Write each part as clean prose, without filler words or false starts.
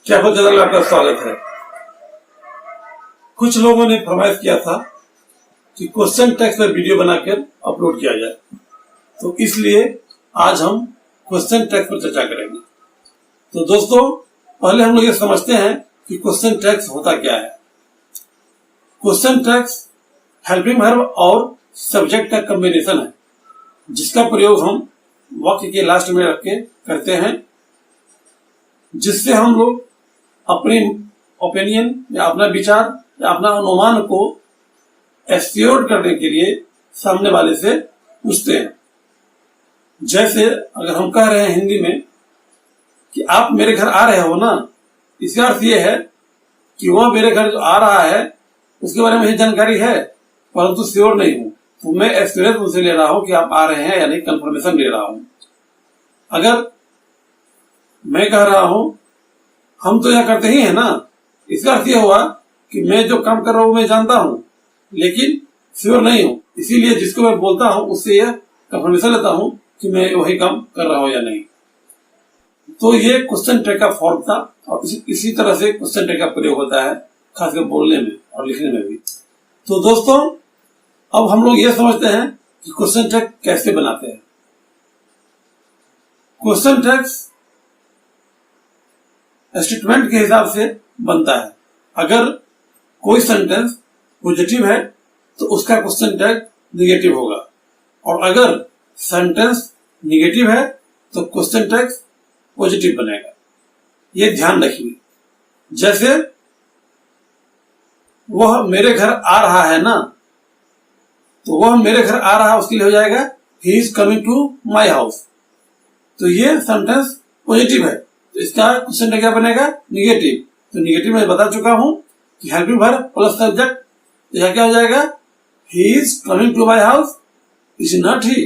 क्या बहुत ज्यादा आपका स्वागत है। कुछ लोगों ने फरमाइश किया था कि क्वेश्चन टैग पर वीडियो बनाकर अपलोड किया जाए, तो इसलिए आज हम क्वेश्चन टैग पर चर्चा करेंगे। तो दोस्तों, पहले हम लोग ये समझते हैं कि क्वेश्चन टैग्स होता क्या है। क्वेश्चन टैग्स हेल्पिंग वर्ब और सब्जेक्ट का कॉम्बिनेशन है, जिसका प्रयोग हम वाक्य के लास्ट में रख के करते हैं, जिससे हम लोग अपनी ओपिनियन या अपना विचार या अपना अनुमान को एश्योर करने के लिए सामने वाले से पूछते हैं। जैसे अगर हम कह रहे हैं हिंदी में कि आप मेरे घर आ रहे हो ना, इसका अर्थ ये है कि वह मेरे घर जो आ रहा है उसके बारे में मुझे जानकारी है, परंतु श्योर नहीं हूं, तो मैं एश्योरेंस उनसे ले रहा हूं कि आप आ रहे हैं या नहीं, कंफर्मेशन ले रहा हूं। अगर मैं कह रहा हूं हम तो यह करते ही है ना, इसका अर्थ यह हुआ कि मैं जो काम कर रहा हूं मैं जानता हूं, लेकिन श्योर नहीं हूं, इसीलिए जिसको मैं बोलता हूं उससे यह कंफर्मेशन लेता हूं कि मैं वही काम कर रहा हूं या नहीं। तो ये क्वेश्चन टैग का फॉर्म था और इसी तरह से क्वेश्चन टैग का प्रयोग होता है, खासकर बोलने में और लिखने में भी। तो दोस्तों, अब हम लोग ये समझते हैं कि क्वेश्चन टैग कैसे बनाते हैं। क्वेश्चन टैग स्टेटमेंट के हिसाब से बनता है। अगर कोई सेंटेंस पॉजिटिव है तो उसका क्वेश्चन टैग नेगेटिव होगा, और अगर सेंटेंस नेगेटिव है तो क्वेश्चन टैग पॉजिटिव बनेगा। ये ध्यान रखिए। जैसे वह मेरे घर आ रहा है ना, तो वह मेरे घर आ रहा है उसके लिए हो जाएगा he is coming to my house. तो ये सेंटेंस पॉजिटिव है, तो इसका क्वेश्चन टैग क्या बनेगा? निगेटिव। तो निगेटिव मैं बता चुका हूं कि हेल्पिंग वर्ब प्लस सब्जेक्ट, तो यह क्या हो जाएगा? He is coming to my house, is not he.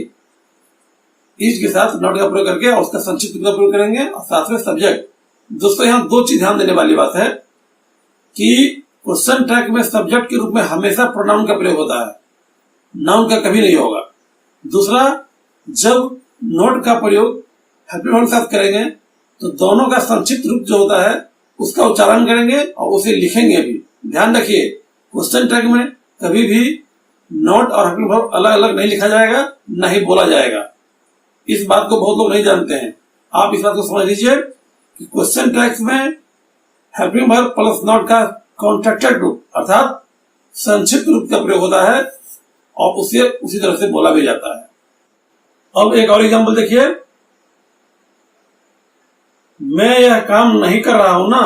Is के साथ नॉट का प्रयोग करके और उसका संक्षिप्त का प्रयोग करेंगे और साथ में सब्जेक्ट। दोस्तों, यहाँ दो चीज ध्यान देने वाली बात है कि क्वेश्चन टैग में सब्जेक्ट के रूप में हमेशा प्रोनाउन का प्रयोग होता है, नाउन का कभी नहीं होगा। दूसरा, जब नोट का प्रयोग हेल्पिंग वर्ब के साथ करेंगे तो दोनों का संक्षिप्त रूप जो होता है उसका उच्चारण करेंगे और उसे लिखेंगे भी। ध्यान रखिए, क्वेश्चन टैग में कभी भी नोट और हेल्पिंग वर्ब अलग अलग नहीं लिखा जाएगा, न ही बोला जाएगा। इस बात को बहुत लोग नहीं जानते हैं। आप इस बात को समझ लीजिए कि क्वेश्चन टैग्स में हेल्पिंग वर्ब प्लस नोट का कॉन्ट्रैक्टेड रूप अर्थात संक्षिप्त रूप का प्रयोग होता है और उसे उसी तरह से बोला भी जाता है। अब एक और एग्जांपल देखिए, मैं यह काम नहीं कर रहा हूं ना,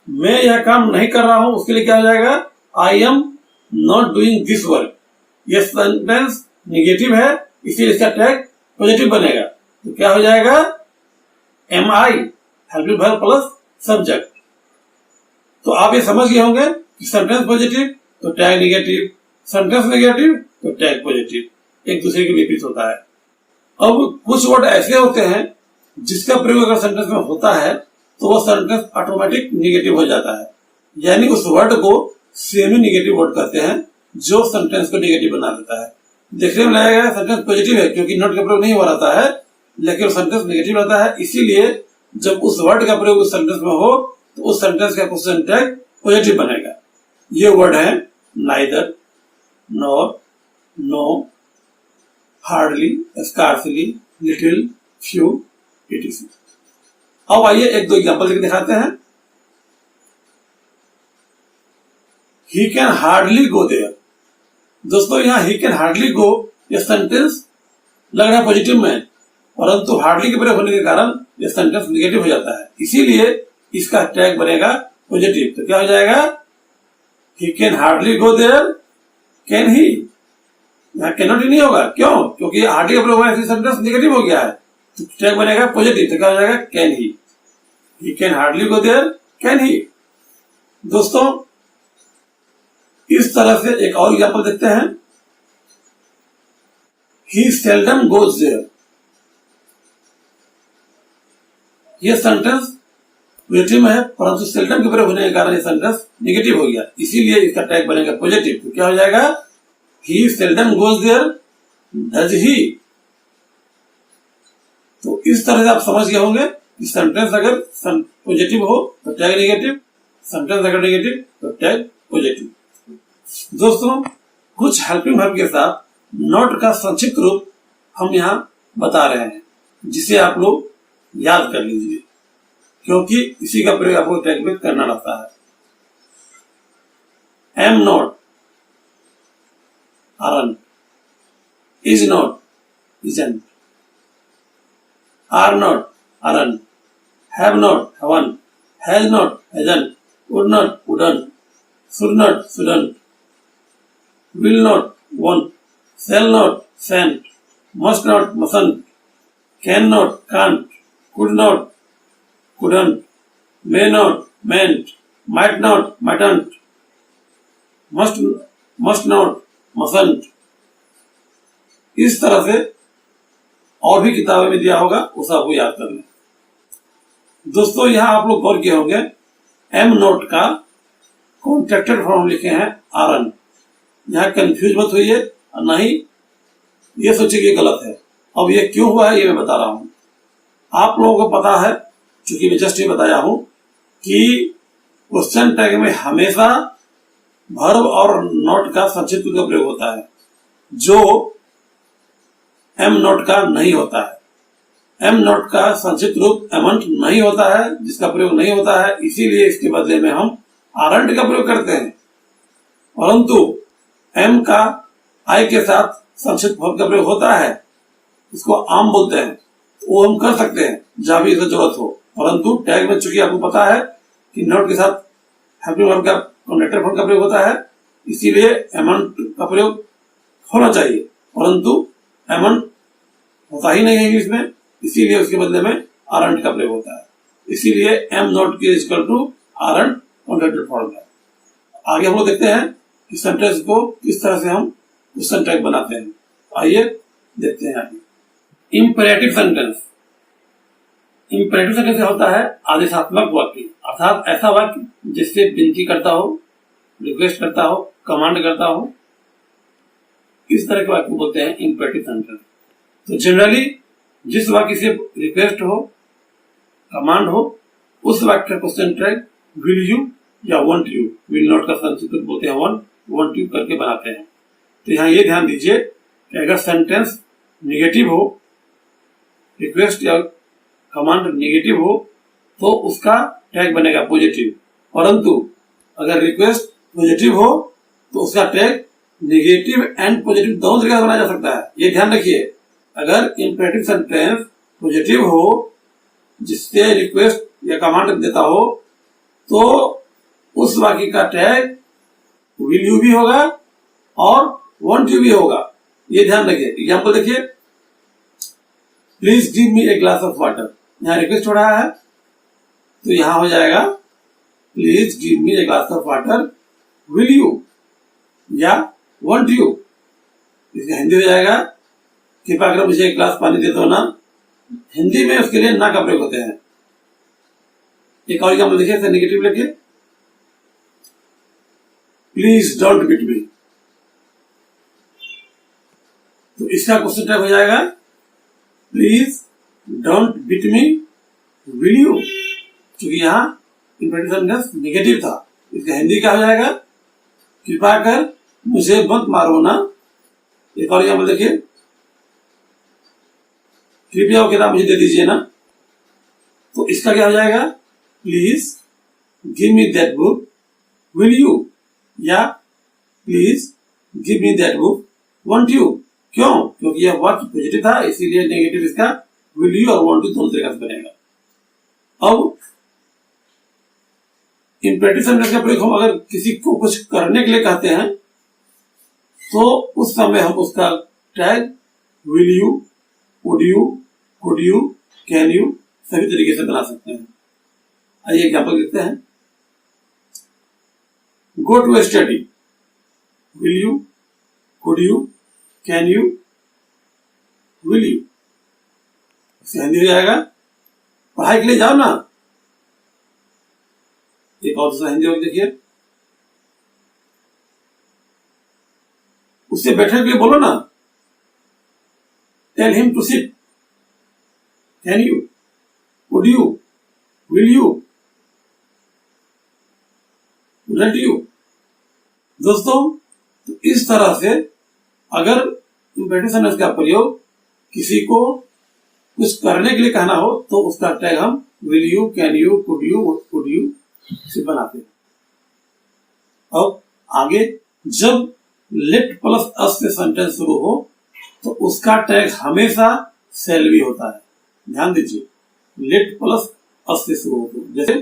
मैं यह काम नहीं कर रहा हूं उसके लिए क्या हो जाएगा? I am not doing this work. यह सेंटेंस निगेटिव है, इसलिए इसका टैग पॉजिटिव बनेगा। तो क्या हो जाएगा? Am I helping verb plus subject. तो आप ये समझ गए होंगे कि सेंटेंस पॉजिटिव तो टैग निगेटिव, सेंटेंस नेगेटिव तो टैग पॉजिटिव, एक दूसरे के विपरीत होता है। अब कुछ वर्ड ऐसे होते हैं जिसका प्रयोग अगर सेंटेंस में होता है तो वह सेंटेंस ऑटोमेटिक निगेटिव हो जाता है, यानी उस वर्ड को सेमी निगेटिव वर्ड कहते हैं जो सेंटेंस को निगेटिव बना देता है। देखने में लगेगा सेंटेंस पॉजिटिव है क्योंकि नोट का प्रयोग नहीं हो रहा है, लेकिन सेंटेंस नेगेटिव रहता है। इसीलिए जब उस वर्ड का प्रयोग उस सेंटेंस में हो तो उस सेंटेंस का क्वेश्चन टैग पॉजिटिव बनेगा। ये वर्ड है neither, nor, no, hardly, scarcely, little, few, etc। अब आइए एक दो एग्जांपल देकर दिखाते हैं। He can hardly go there। दोस्तों, यहाँ he can hardly go यह सेंटेंस लग रहा है पॉजिटिव में, परंतु हार्डली के प्रयोग होने के कारण यह सेंटेंस नेगेटिव हो जाता है, इसीलिए इसका टैग बनेगा पॉजिटिव। तो क्या हो जाएगा? He can hardly go there, can he? यहाँ cannot ही नहीं होगा, क्यों? क्योंकि हार्डली का प्रयोग होने से सेंटेंस नेगेटिव हो गया है, तो टैग बनेगा पॉजिटिव। तो क्या हो जाएगा? Can he. He can hardly go there, can he. दोस्तों, इस तरह से एक और एग्जांपल देखते हैं। He seldom goes there. यह सेंटेंस पॉजिटिव में है, परंतु सेल्डम के प्रयोग होने के कारण यह सेंटेंस नेगेटिव हो गया, इसीलिए इसका टैग बनेगा पॉजिटिव। तो क्या हो जाएगा? He seldom goes there, does he. तो इस तरह से आप समझ गए होंगे कि सेंटेंस अगर पॉजिटिव हो तो टैग नेगेटिव, सेंटेंस अगर नेगेटिव तो टैग पॉजिटिव। दोस्तों, कुछ हेल्पिंग वर्ब के साथ नॉट का संक्षिप्त रूप हम यहाँ बता रहे हैं, जिसे आप लोग याद कर लीजिए, क्योंकि इसी का प्रयोग आपको टैग में करना रहता है। Am not, aren't, is not, isn't, are not, aren't, have not, haven't, has not, hasn't, would not, wouldn't, should not, shouldn't, will not, won't, shall not, shan't, must not, mustn't, cannot, can't, could not, couldn't, may not, mayn't, might not, mightn't, must not, mustn't। इस तरह से और भी किताबें में दिया होगा, उसे आपको याद कर लें। दोस्तों, यहाँ आप लोग गौर किए होंगे, एम नोट का कॉन्ट्रैक्टेड फॉर्म लिखे हैं आरन। यहाँ कंफ्यूज मत होइए और ना ही ये सोचिए कि गलत है। अब ये क्यों हुआ है ये मैं बता रहा हूँ। आप लोगों को पता है, चूंकि मैं जस्ट ये बताया हूँ कि क्वेश्चन टैग में हमेशा वर्ब और नोट का संक्षिप्त रूप का प्रयोग होता है, जो एम नोट का नहीं होता है। एम नोट का संक्षिप्त रूप एमंट नहीं होता है, जिसका प्रयोग नहीं होता है, इसीलिए इसके बदले में हम आरंट का प्रयोग करते हैं। परंतु एम का आई के साथ संक्षिप्त वर्ब का प्रयोग होता है, इसको आम बोलते हैं, वो हम कर सकते हैं जहां भी इसे जरूरत हो। परंतु टैग में चूंकि आपको पता है कि नोट के साथ हेल्पिंग वर्ब का कॉन्ट्रैक्टेड फॉर्म का प्रयोग होता है, इसीलिए एमंट का प्रयोग होना चाहिए, परंतु एमंट होता ही नहीं है इंग्लिश में, इसीलिए उसके बदले में आरंट का प्रयोग होता है। इसीलिए एम नॉट के equal to aren't contracted form है। आगे हम लोग देखते हैं कि सेंटेंस को किस तरह से हम क्वेश्चन टैग बनाते हैं। आइए देखते हैं आगे। Imperative sentence. इंपेरेटिव सेंटेंस होता है आदेशात्मक वाक्य, अर्थात ऐसा वाक्य जिससे विनती करता हो, रिक्वेस्ट करता हो, कमांड करता हो, इस तरह के वाक्य बोलते हैं इंपेरेटिव सेंटेंस। तो जनरली जिस वाक्य से रिक्वेस्ट हो, कमांड हो, उस वाक्य का क्वेश्चन टैग विल यू या वांट यू, विल नॉट का संस्कृत बोलते हैं वांट यू करके बनाते हैं। तो यहाँ ये ध्यान दीजिए कि अगर सेंटेंस निगेटिव हो, रिक्वेस्ट या कमांड निगेटिव हो, तो उसका टैग बनेगा पॉजिटिव। परंतु अगर रिक्वेस्ट पॉजिटिव हो तो उसका टैग निगेटिव एंड पॉजिटिव दोनों तरीके से बनाया जा सकता है। ये ध्यान रखिए, अगर इंपेरेटिव सेंटेंस पॉजिटिव हो जिससे रिक्वेस्ट या कमांड देता हो, तो उस वाक्य का टैग विल यू भी होगा और वांट यू भी होगा। ये ध्यान रखिए। एग्जाम्पल देखिए, please give me a glass of water. यहाँ रिक्वेस्ट हो रहा है, तो यहां हो जाएगा please give me a glass of water, will you या वांट यू। इसका हिंदी हो जाएगा कृपया कर मुझे एक गिलास पानी दे दो ना। हिंदी में उसके लिए ना का प्रयोग होते हैं। एक और एग्जाम्पल देखिए, नेगेटिव लेके, प्लीज डोंट बीट मी। तो इसका क्वेश्चन टैग हो जाएगा please don't beat me, will you. क्योंकि यहाँ इंपेरेटिव सेंटेंस नेगेटिव था, इसका हिंदी क्या हो जाएगा, कृपया कर मुझे मत मारो ना। एक और एग्जाम्पल देखिए, कृपया वो किताब मुझे दे दीजिए ना। तो इसका क्या हो जाएगा, please give me that book, will you, या please give me that book, won't you. क्यों? क्योंकि यह वाक्य पॉजिटिव था, इसीलिए नेगेटिव इसका विल यू और वांट यू दोनों तरीके से बनेगा। अब इंपेरेटिव सेंटेंस का प्रयोग हम अगर किसी को कुछ करने के लिए कहते हैं, तो उस समय हम उसका tag will you, would you, could you, can you सभी तरीके से बना सकते हैं। आइए एग्जाम्पल देखते हैं। Go to study, will you, could you, can you, will you. इससे हिंदी हो जाएगा पढ़ाई के लिए जाओ ना। एक और दूसरा हिंदी और देखिए, उससे बैठने के लिए बोलो ना, tell him to sit, can you. Would you, will you, wouldn't you. दोस्तों, तो इस तरह से अगर इंपेरेटिव सेंटेंस का प्रयोग किसी को कुछ करने के लिए कहना हो तो उसका टैग हम will you, can you, could you, would you से बनाते हैं। अब आगे जब लेट प्लस अस से सेंटेंस शुरू हो तो उसका टैग हमेशा शैल बी होता है। ध्यान दीजिए, लेट प्लस अस से शुरू हो तो जैसे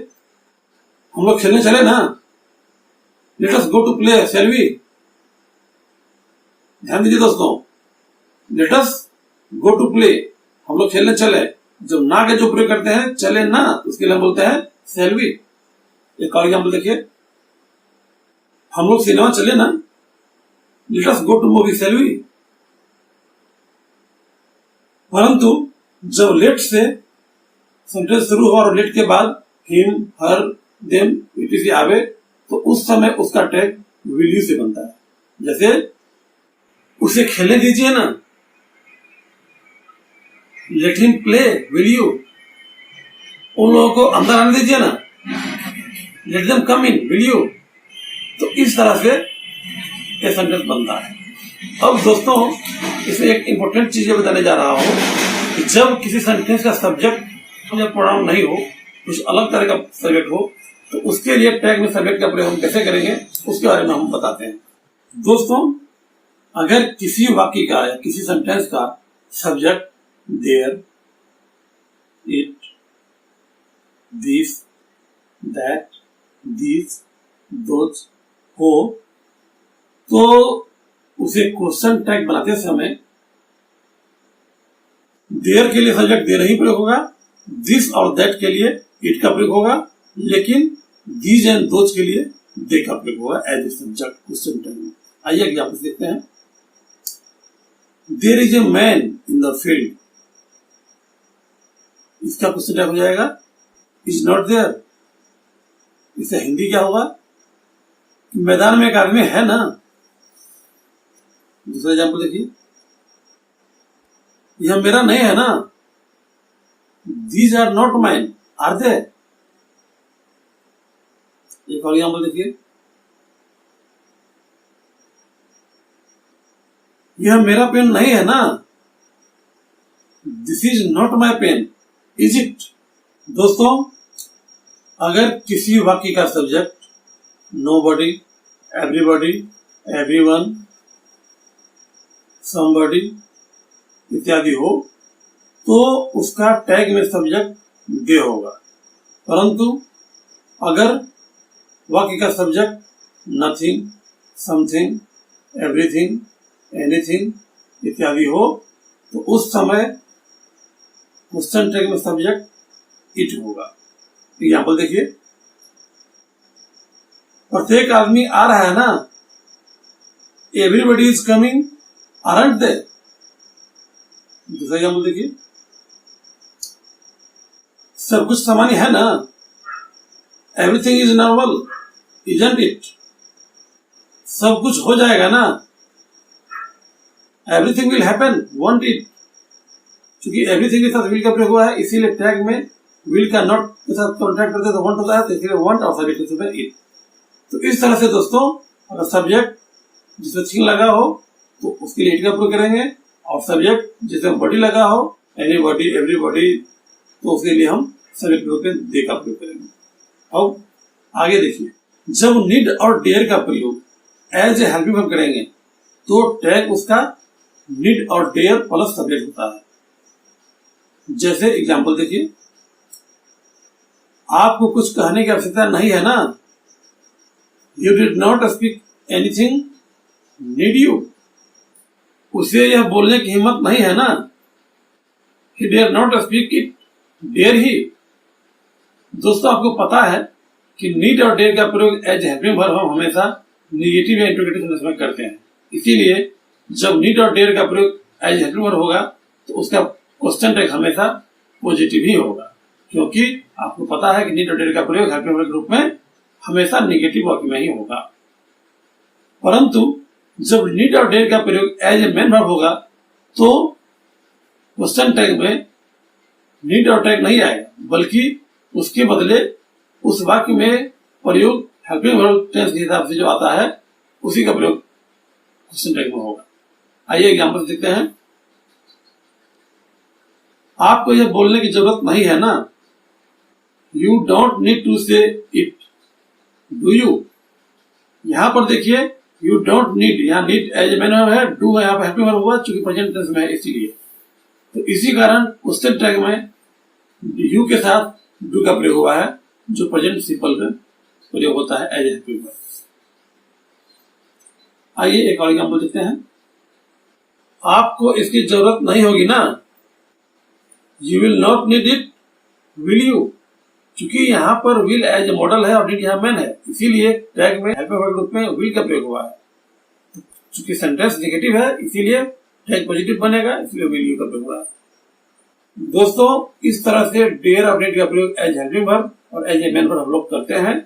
हम लोग खेलने चले ना, let us go to play, shall we. ध्यान दीजिए दोस्तों, let us go to play, हम लोग खेलने चले। जब ना के जो प्रयोग करते हैं चले ना, उसके लिए हम बोलते हैं शैल बी। एक और एग्जाम्पल देखिए, हम लोग सिनेमा चले ना, let us go to movie, shall we. परंतु जब लेट से सेंटेंस शुरू हो और लेट के बाद हिम, हर, देम, इटीसी आवे तो उस समय उसका टैग विल यू से बनता है। जैसे उसे खेलने दीजिए ना, let him play, will you. उन लोगों को अंदर आने दीजिए ना, let them come in, will you. तो इस तरह से ये सेंटेंस बनता है। अब दोस्तों, इसमें एक इंपॉर्टेंट चीज बताने जा रहा हूं कि जब किसी सेंटेंस का सब्जेक्ट या प्रोनाउन नहीं हो, कुछ अलग तरह का सब्जेक्ट हो, तो उसके लिए टैग में सब्जेक्ट का प्रयोग हम कैसे करेंगे उसके बारे में हम बताते हैं। दोस्तों, अगर किसी वाक्य का या किसी सेंटेंस का subject there, it, this, that, this, those हो तो उसे क्वेश्चन टैग बनाते समय देयर के लिए सब्जेक्ट देयर ही प्रयोग होगा, दिस और दैट के लिए इट का प्रयोग होगा, लेकिन दीज एंड दोज के लिए दे का प्रयोग होगा as a subject question tag में। आइए एग्जाम्पल देखते हैं। There is a man in the field, इसका क्वेश्चन टैग हो जाएगा इज नॉट देयर। इससे हिंदी क्या होगा? मैदान में एक आदमी है ना। दूसरा एग्जाम्पल देखिए, यह मेरा नहीं है ना, these are not mine, are they. एक और एग्जाम्पल देखिए, यह मेरा पेन नहीं है ना, this is not my pen, is it. दोस्तों, अगर किसी वाक्य का subject nobody, everybody, everyone, somebody इत्यादि हो तो उसका टैग में सब्जेक्ट दे होगा। परंतु अगर वाक्य का subject nothing, something, everything, anything इत्यादि हो तो उस समय क्वेश्चन टैग में सब्जेक्ट इट होगा। एग्जाम्पल देखिए, प्रत्येक आदमी आ रहा है ना, एवरीबडी इज कमिंग, आरंट दे। दूसरा एग्जाम्पल देखिए, सब कुछ सामान्य है ना, everything is normal, isn't it. सब कुछ हो जाएगा ना, everything will happen, want it. क्योंकि एवरीथिंग के साथ विल का प्रयोग हुआ है, इसीलिए टैग में विल का नॉट के साथ कॉन्ट्रैक्ट करते तो वॉन्ट होता है, तो इसलिए वॉन्ट और सब्जेक्ट के साथ इट। तो इस तरह से दोस्तों, अगर सब्जेक्ट जिसमें थिंग लगा हो तो उसके लिए इट का प्रयोग करेंगे, और सब्जेक्ट जिसमें बॉडी लगा हो, एनी बॉडी, एवरीबॉडी, तो उसके लिए हम सब्जेक्ट के रूप में दे का प्रयोग करेंगे। अब आगे देखिए, जब नीड और डेयर का प्रयोग एज ए हेल्पिंग वर्ब करेंगे तो टैग उसका नीड और डेयर प्लस सब्जेक्ट होता है। जैसे एग्जाम्पल देखिए, आपको कुछ कहने की आवश्यकता नहीं है ना, you did not speak anything, need you. उसे यह बोलने की हिम्मत नहीं है ना, he dare not speak it, dare he. दोस्तों, आपको पता है कि नीड और डेयर का प्रयोग एज हेल्पिंग वर्ब हम हमेशा निगेटिव या इंट्रोगेटिव सेंटेंस में करते हैं। इसीलिए जब नीड और डेयर का प्रयोग एज हेल्पिंग वर्ब होगा तो उसका क्वेश्चन टैग हमेशा पॉजिटिव ही होगा, क्योंकि आपको पता है कि नीड और डेयर का प्रयोग हेल्पिंग वर्ब के रूप में हमेशा निगेटिव वाक्य में ही होगा। परंतु जब नीड और डेयर का प्रयोग एज ए मेन वर्ब होगा तो क्वेश्चन टैग में नीड और टैग नहीं आएगा, बल्कि उसके बदले उस वाक्य में प्रयोग हेल्पिंग वर्ब टेंस के हिसाब से जो आता है उसी का प्रयोग क्वेश्चन टैग में होगा। आइए एग्जाम्पल देखते हैं। आपको यह बोलने की जरूरत नहीं है ना, यू डोंट नीड टू से इट, डू यू। यहां पर देखिए यू डोंट नीड, यहाँ नीड एज ए मैन है, डू यहाँ पर हेल्पिंग वर्ब हुआ चूंकि प्रेजेंट टेंस में है इसीलिए। तो इसी कारण क्वेश्चन टैग में यू के साथ डू का प्रयोग हुआ है, जो प्रेजेंट सिंपल में प्रयोग होता है एज ए हेल्पिंग वर्ब। आइए एक और एग्जाम्पल देखते हैं। आपको इसकी जरूरत नहीं होगी ना, you will not need it, will you. चूंकि यहाँ पर विल एज ए मॉडल है और नीड यहाँ मैन है, इसीलिए टैग में हेल्पिंग वर्ब रूप में विल का प्रयोग हुआ है। चूंकि सेंटेंस नेगेटिव है इसीलिए टैग पॉजिटिव बनेगा, इसलिए विल यू का प्रयोग हुआ है। दोस्तों इस तरह से डेयर और नीड का प्रयोग एज हेल्पिंग वर्ब और एज ए मैन वर्ब हम लोग करते हैं,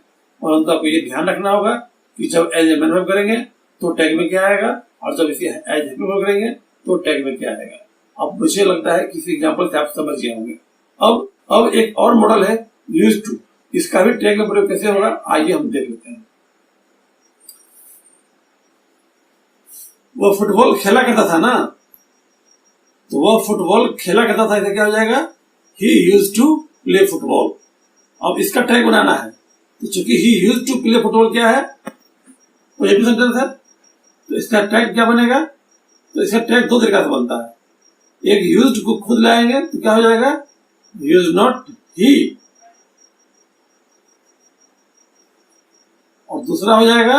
और आपको ये ध्यान रखना होगा कि जब एज ए मैन वर्ब करेंगे तो टैग में क्या आएगा, और जब इसे एज हेल्पिंग वर्ब करेंगे तो टैग में क्या आएगा। अब मुझे लगता है किसी एग्जाम्पल से आप समझ गए होंगे। अब एक और मॉडल है यूज टू, इसका भी टैग में प्रयोग कैसे होगा आइए हम देख लेते हैं। वो फुटबॉल खेला करता था ना, तो वह फुटबॉल खेला करता था, इसे क्या हो जाएगा, he used to play football. अब इसका टैग बनाना है, तो चूंकि he used to play football क्या है, पॉजिटिव सेंटेंस है, तो इसका टैग क्या बनेगा, तो इसका टैग दो तरीका से बनता है। एक यूज्ड को खुद लाएंगे तो क्या हो जाएगा, यूज नॉट ही, और दूसरा हो जाएगा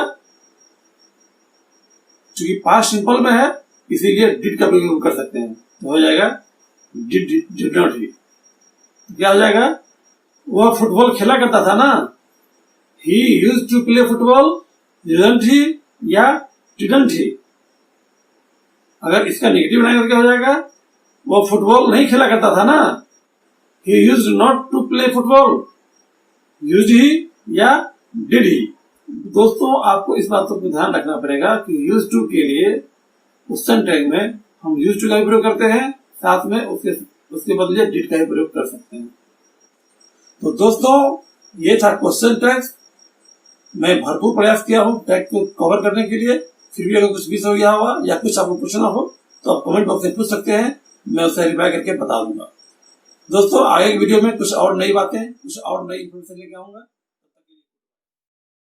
चूंकि पास्ट सिंपल में है इसीलिए डिड का प्रयोग कर सकते हैं, तो हो जाएगा डिड नॉट ही। क्या हो जाएगा, वह फुटबॉल खेला करता था ना, he used to play football, didn't he या डिडंट ही। अगर इसका नेगेटिव बनाएंगे तो क्या हो जाएगा, वह फुटबॉल नहीं खेला करता था ना, he used not to play football, used he या डिड ही। दोस्तों आपको इस बात को ध्यान रखना पड़ेगा कि यूज टू के लिए क्वेश्चन टैग में हम यूज टू का भी प्रयोग करते हैं, साथ में उसके बदले डिड का भी प्रयोग कर सकते हैं। तो दोस्तों ये था क्वेश्चन टैग। मैं भरपूर प्रयास किया हूँ टैग को कवर करने के लिए, फिर भी अगर कुछ मिस हो गया हुआ या कुछ आपको पूछना हो तो आप कमेंट बॉक्स में पूछ सकते हैं, मैं उसे रिप्लाई करके बता दूंगा। दोस्तों आगे की वीडियो में कुछ और नई बातें, कुछ और नई इन्फॉर्मेशन लेके आऊंगा।